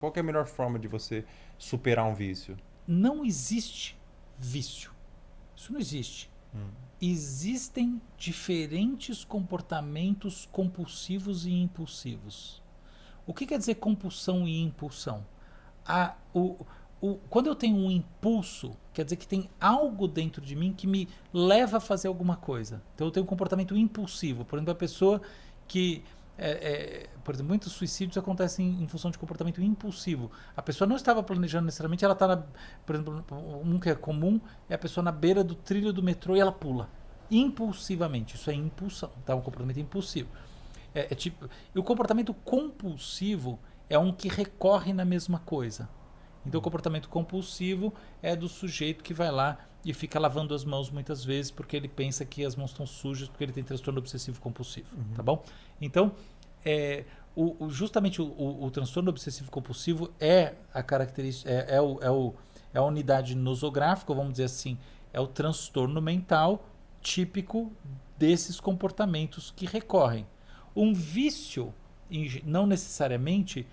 Qual que é a melhor forma de você superar um vício? Não existe vício. Isso não existe. Existem diferentes comportamentos compulsivos e impulsivos. O que quer dizer compulsão e impulsão? Quando eu tenho um impulso, quer dizer que tem algo dentro de mim que me leva a fazer alguma coisa. Então eu tenho um comportamento impulsivo. Por exemplo, a pessoa que. Por exemplo, muitos suicídios acontecem em função de comportamento impulsivo. A pessoa não estava planejando necessariamente, ela está, por exemplo, um que é comum é a pessoa na beira do trilho do metrô e ela pula. Impulsivamente. Isso é impulsão, tá? Um comportamento impulsivo. E o comportamento compulsivo é um que recorre na mesma coisa. Então o comportamento compulsivo é do sujeito que vai lá e fica lavando as mãos muitas vezes porque ele pensa que as mãos estão sujas porque ele tem transtorno obsessivo compulsivo, tá bom? Então, justamente o transtorno obsessivo compulsivo é a característica, é a unidade nosográfica, vamos dizer assim, é o transtorno mental típico desses comportamentos que recorrem. Um vício, não necessariamente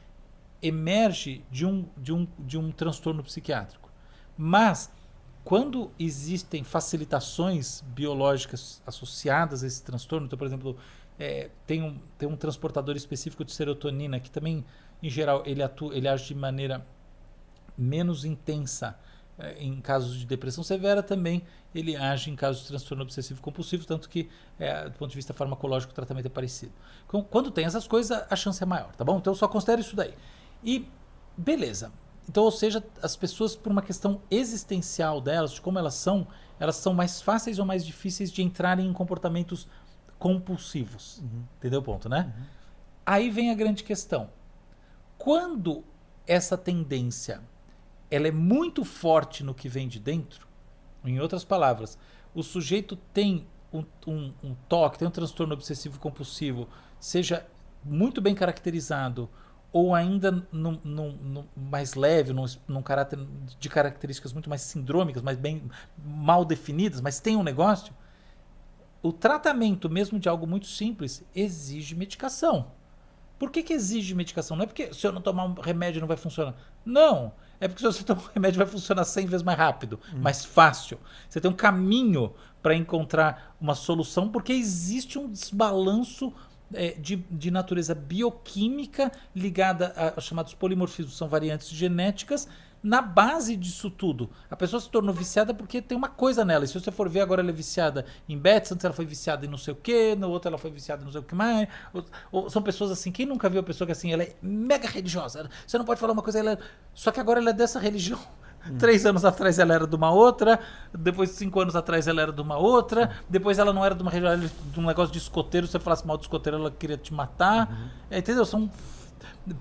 emerge de um transtorno psiquiátrico. Mas, quando existem facilitações biológicas associadas a esse transtorno, então, por exemplo, tem um transportador específico de serotonina que também, em geral, ele age de maneira menos intensa em casos de depressão severa, também ele age em casos de transtorno obsessivo compulsivo, tanto que, do ponto de vista farmacológico, o tratamento é parecido. Então, quando tem essas coisas, a chance é maior, tá bom? Então, só considere isso daí. E, beleza. Então, ou seja, as pessoas, por uma questão existencial delas, de como elas são mais fáceis ou mais difíceis de entrarem em comportamentos compulsivos. Entendeu o ponto, né? Aí vem a grande questão. Quando essa tendência ela é muito forte no que vem de dentro, em outras palavras, o sujeito tem um toque, tem um transtorno obsessivo compulsivo, seja muito bem caracterizado ou ainda mais leve, num caráter de características muito mais sindrômicas, mais bem mal definidas, mas tem um negócio, o tratamento mesmo de algo muito simples exige medicação. Por que exige medicação? Não é porque se eu não tomar um remédio não vai funcionar. Não. É porque se você tomar um remédio vai funcionar 100 vezes mais rápido, mais fácil. Você tem um caminho para encontrar uma solução porque existe um desbalanço de natureza bioquímica ligada aos chamados polimorfismos, são variantes genéticas. Na base disso tudo, a pessoa se tornou viciada porque tem uma coisa nela. E se você for ver, agora ela é viciada em bets, antes ela foi viciada em não sei o que, no outro ela foi viciada em não sei o que mais. Ou são pessoas assim, quem nunca viu a pessoa que assim, ela é mega religiosa, você não pode falar uma coisa, só que agora ela é dessa religião. 3 anos atrás ela era de uma outra, depois 5 anos atrás ela era de uma outra, depois ela não era de uma religião, ela era de um negócio de escoteiro, se você falasse mal de escoteiro ela queria te matar. Entendeu? São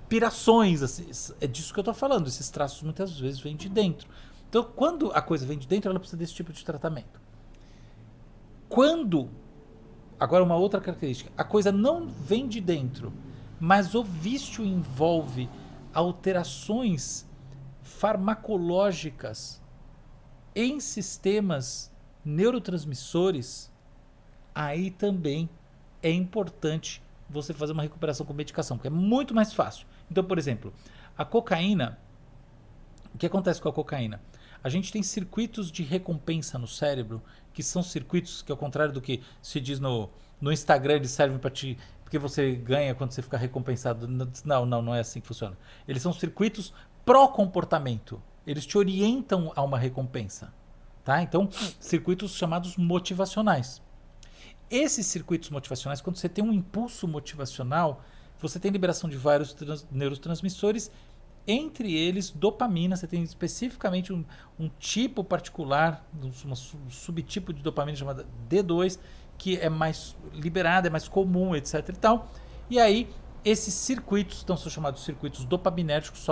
pirações, assim, é disso que eu tô falando. Esses traços muitas vezes vêm de dentro. Então, quando a coisa vem de dentro, ela precisa desse tipo de tratamento. Quando, agora uma outra característica, a coisa não vem de dentro, mas o vício envolve alterações farmacológicas em sistemas neurotransmissores, aí também é importante você fazer uma recuperação com medicação, porque é muito mais fácil. Então, por exemplo, a cocaína, o que acontece com a cocaína? A gente tem circuitos de recompensa no cérebro, que são circuitos que, ao contrário do que se diz no Instagram, eles servem para te... porque você ganha quando você fica recompensado. Não é assim que funciona. Eles são circuitos pró-comportamento. Eles te orientam a uma recompensa. Tá? Então, circuitos chamados motivacionais. Esses circuitos motivacionais, quando você tem um impulso motivacional, você tem liberação de vários neurotransmissores, entre eles dopamina. Você tem especificamente um tipo particular, um subtipo de dopamina chamada D2, que é mais liberada, é mais comum, etc. e tal. E aí, esses circuitos são chamados circuitos dopaminérgicos,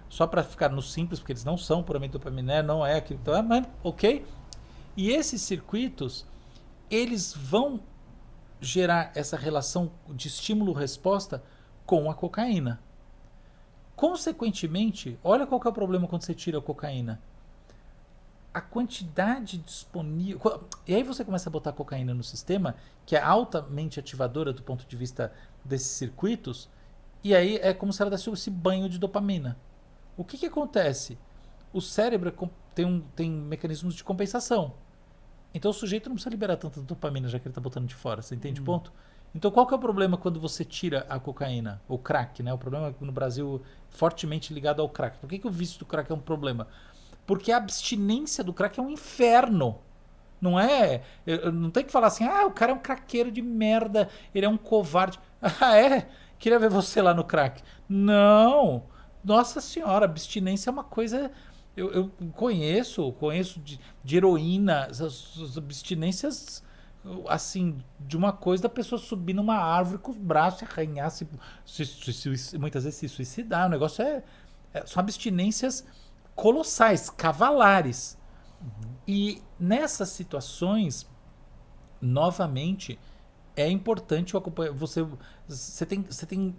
só para ficar no simples, porque eles não são puramente dopaminérgicos, não é aquilo, então, mas ok. E esses circuitos, eles vão gerar essa relação de estímulo-resposta com a cocaína. Consequentemente, olha qual que é o problema quando você tira a cocaína. A quantidade disponível... E aí você começa a botar a cocaína no sistema, que é altamente ativadora do ponto de vista desses circuitos, e aí é como se ela desse esse banho de dopamina. O que acontece? O cérebro tem mecanismos de compensação. Então o sujeito não precisa liberar tanta dopamina já que ele está botando de fora. Você entende o ponto? Então qual que é o problema quando você tira a cocaína? Ou crack, né? O problema no Brasil fortemente ligado ao crack. Por que o vício do crack é um problema? Porque a abstinência do crack é um inferno. Não é... Não tem que falar assim, o cara é um craqueiro de merda, ele é um covarde. Ah, é? Queria ver você lá no crack. Não! Nossa senhora, abstinência é uma coisa... Eu conheço de heroína, as abstinências, assim, de uma coisa da pessoa subir numa árvore com os braços e arranhar, muitas vezes se suicidar. O negócio são abstinências colossais, cavalares. E nessas situações, novamente, é importante o acompanhar. Você tem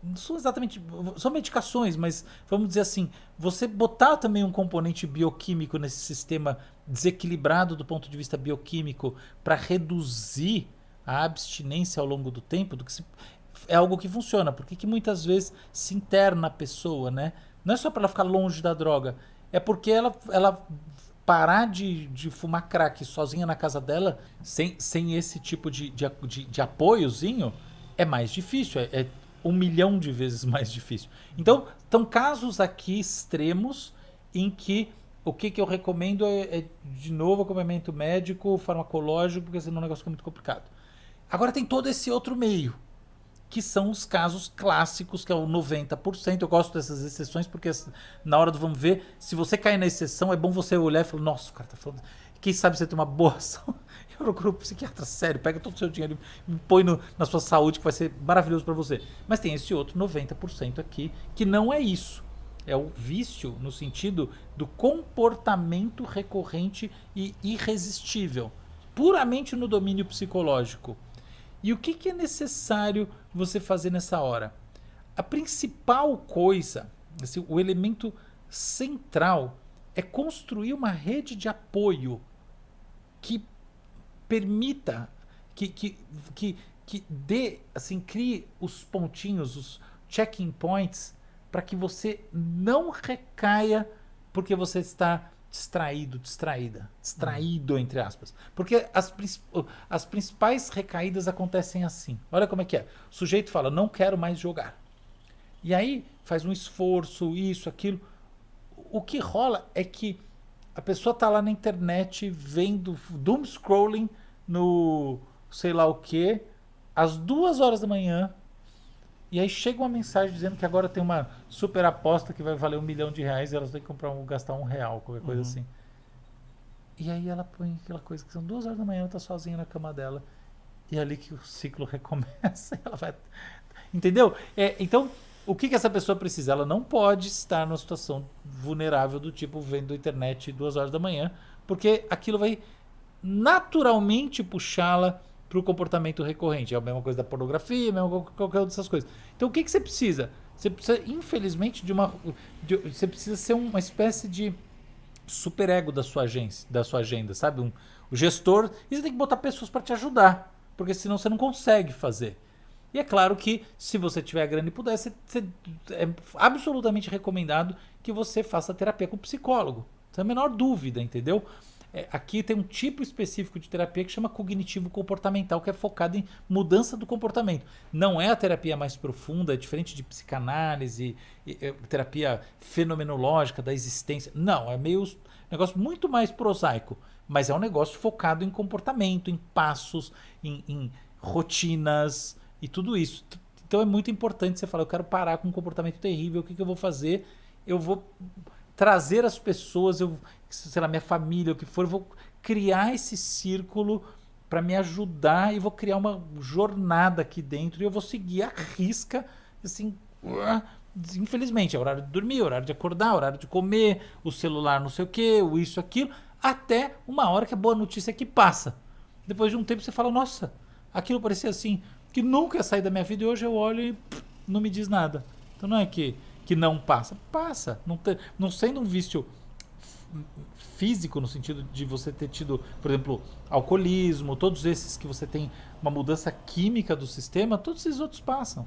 não são exatamente, são medicações, mas vamos dizer assim, você botar também um componente bioquímico nesse sistema desequilibrado do ponto de vista bioquímico para reduzir a abstinência ao longo do tempo, é algo que funciona, porque que muitas vezes se interna a pessoa, né? Não é só para ela ficar longe da droga, é porque ela parar de fumar crack sozinha na casa dela, sem esse tipo de apoiozinho, é mais difícil, é 1 milhão de vezes mais difícil. Então, estão casos aqui extremos em que o que eu recomendo de novo, acompanhamento médico, farmacológico, porque senão o negócio fica muito complicado. Agora tem todo esse outro meio, que são os casos clássicos, que é o 90%. Eu gosto dessas exceções, porque na hora do vamos ver, se você cair na exceção, é bom você olhar e falar, nossa, o cara tá falando... Quem sabe você tem uma boa ação? Eu procuro um psiquiatra sério, pega todo o seu dinheiro e põe na sua saúde, que vai ser maravilhoso para você. Mas tem esse outro 90% aqui, que não é isso. É o vício no sentido do comportamento recorrente e irresistível. Puramente no domínio psicológico. E o que é necessário você fazer nessa hora? A principal coisa, assim, o elemento central, é construir uma rede de apoio que permita, que dê, assim, crie os pontinhos, os check-in points, para que você não recaia porque você está distraído, entre aspas. Porque as principais recaídas acontecem assim. Olha como é que é. O sujeito fala, não quero mais jogar. E aí faz um esforço, isso, aquilo. O que rola é que a pessoa tá lá na internet vendo doom scrolling no sei lá o que, às 2 horas da manhã, e aí chega uma mensagem dizendo que agora tem uma super aposta que vai valer R$1 milhão e elas têm que gastar R$1, qualquer coisa assim. E aí ela põe aquela coisa que são 2 horas da manhã, ela tá sozinha na cama dela, e é ali que o ciclo recomeça, e ela vai... Entendeu? Então, o que essa pessoa precisa? Ela não pode estar numa situação vulnerável do tipo vendo a internet 2 horas da manhã, porque aquilo vai naturalmente puxá-la para o comportamento recorrente. É a mesma coisa da pornografia, qualquer uma dessas coisas. Então o que você precisa? Você precisa, infelizmente, você precisa ser uma espécie de superego da sua agenda, sabe? O gestor, e você tem que botar pessoas para te ajudar, porque senão você não consegue fazer. E é claro que, se você tiver a grana e puder, é absolutamente recomendado que você faça terapia com psicólogo. Sem a menor dúvida, entendeu? Aqui tem um tipo específico de terapia que chama cognitivo-comportamental, que é focado em mudança do comportamento. Não é a terapia mais profunda, é diferente de psicanálise, terapia fenomenológica da existência. Não, é meio um negócio muito mais prosaico. Mas é um negócio focado em comportamento, em passos, em rotinas... E tudo isso. Então é muito importante você falar, eu quero parar com um comportamento terrível, o que eu vou fazer? Eu vou trazer as pessoas, sei lá, minha família, o que for, eu vou criar esse círculo para me ajudar e vou criar uma jornada aqui dentro e eu vou seguir à risca, assim, infelizmente, é horário de dormir, horário de acordar, horário de comer, o celular não sei o que, o isso, aquilo, até uma hora que a boa notícia é que passa. Depois de um tempo você fala, nossa, aquilo parecia assim... que nunca ia sair da minha vida e hoje eu olho e não me diz nada. Então não é que não passa. Passa. Não sendo um vício físico, no sentido de você ter tido, por exemplo, alcoolismo, todos esses que você tem uma mudança química do sistema, todos esses outros passam.